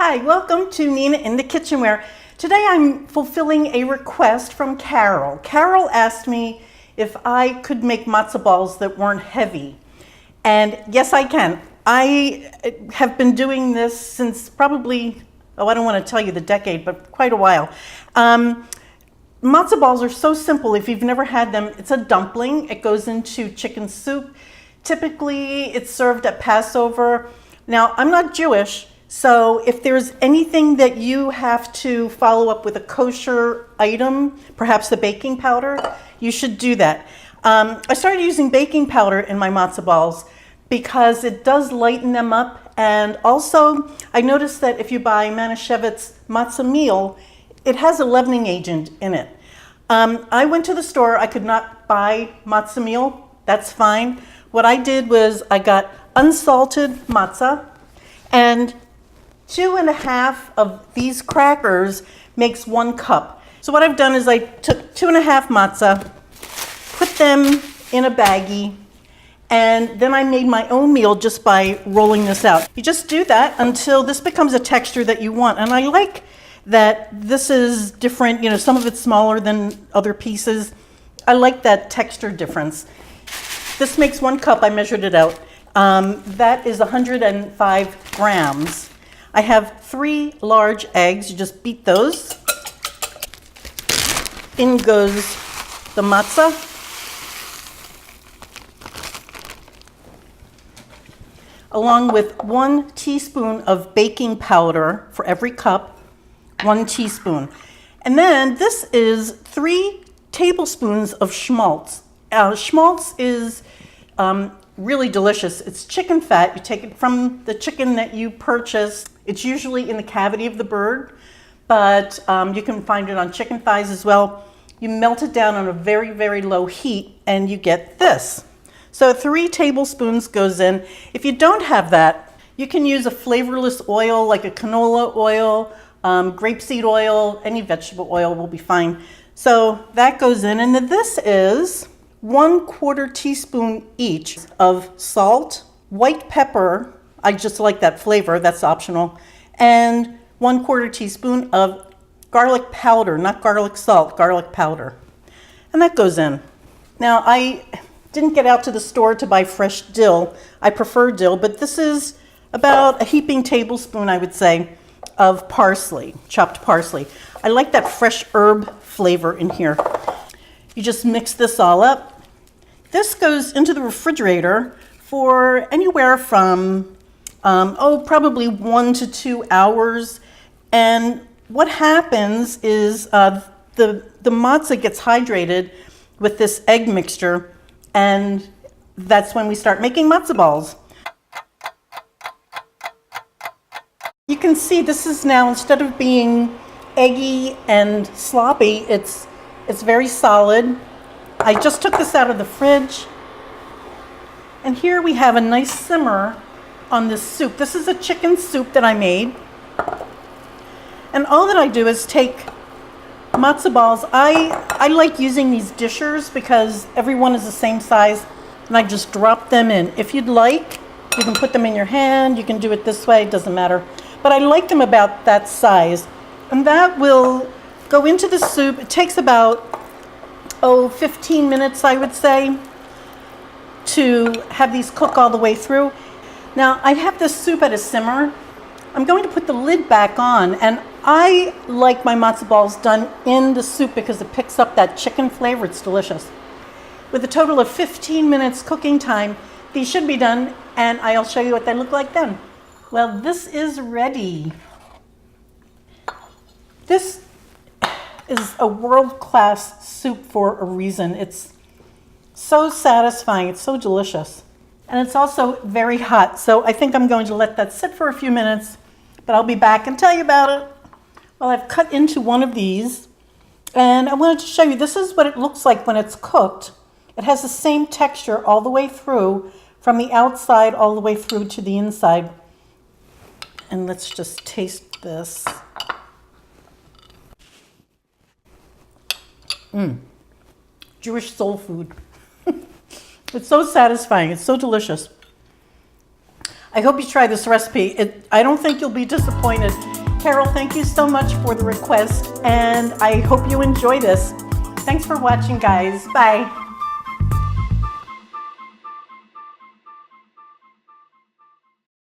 Hi, welcome to Nina in the Kitchenware. Today I'm fulfilling a request from Carol. Carol asked me if I could make matzo balls that weren't heavy. And yes, I can. I have been doing this since probably, I don't want to tell you the decade, but quite a while. Matzo balls are so simple. If you've never had them, it's a dumpling. It goes into chicken soup. Typically, it's served at Passover. Now, I'm not Jewish, so if there's anything that you have to follow up with a kosher item, perhaps the baking powder, you should do that. I started using baking powder in my matzo balls because it does lighten them up. And also, I noticed that if you buy Manischewitz matzo meal, it has a leavening agent in it. I went to the store. I could not buy matzo meal. That's fine. What I did was I got unsalted matzah, and 2.5 of these crackers makes 1 cup. So what I've done is I took 2.5 matzah, put them in a baggie, and then I made my own meal just by rolling this out. You just do that until this becomes a texture that you want. And I like that this is different, some of it's smaller than other pieces. I like that texture difference. This makes 1 cup, I measured it out. That is 105 grams. I have 3 large eggs. You just beat those. In goes the matzah. Along with 1 teaspoon of baking powder for every cup, 1 teaspoon. And then this is 3 tablespoons of schmaltz. Schmaltz is really delicious. It's chicken fat. You take it from the chicken that you purchase. It's usually in the cavity of the bird, but you can find it on chicken thighs as well. You melt it down on a very, very low heat and you get this. So 3 tablespoons goes in. If you don't have that, you can use a flavorless oil like a canola oil, grapeseed oil, any vegetable oil will be fine. So that goes in, and then this is 1/4 teaspoon each of salt, white pepper, I just like that flavor, that's optional, and 1/4 teaspoon of garlic powder, not garlic salt, garlic powder. And that goes in. Now, I didn't get out to the store to buy fresh dill. I prefer dill, but this is about a heaping tablespoon, I would say, of parsley, chopped parsley. I like that fresh herb flavor in here. You just mix this all up. This goes into the refrigerator for anywhere from, probably 1 to 2 hours. And what happens is the matzah gets hydrated with this egg mixture, and that's when we start making matzo balls. You can see this is now, instead of being eggy and sloppy, it's very solid. I just took this out of the fridge, and here we have a nice simmer on this soup. This is a chicken soup that I made, and all that I do is take matzo balls. I like using these dishers because every one is the same size, and I just drop them in. If you'd like, you can put them in your hand. You can do it this way, it doesn't matter. But I like them about that size. And that will go into the soup. It takes about, 15 minutes, I would say, to have these cook all the way through. Now, I have this soup at a simmer. I'm going to put the lid back on, and I like my matzo balls done in the soup because it picks up that chicken flavor. It's delicious. With a total of 15 minutes cooking time, these should be done, and I'll show you what they look like then. Well, this is ready. This is a world-class soup for a reason. It's so satisfying. It's so delicious. And it's also very hot. So I think I'm going to let that sit for a few minutes, but I'll be back and tell you about it. Well, I've cut into one of these, and I wanted to show you, this is what it looks like when it's cooked. It has the same texture all the way through, from the outside all the way through to the inside. And let's just taste this. Jewish soul food. It's so satisfying. It's so delicious. I hope you try this recipe. I don't think you'll be disappointed. Carol, thank you so much for the request, and I hope you enjoy this. Thanks for watching, guys. Bye.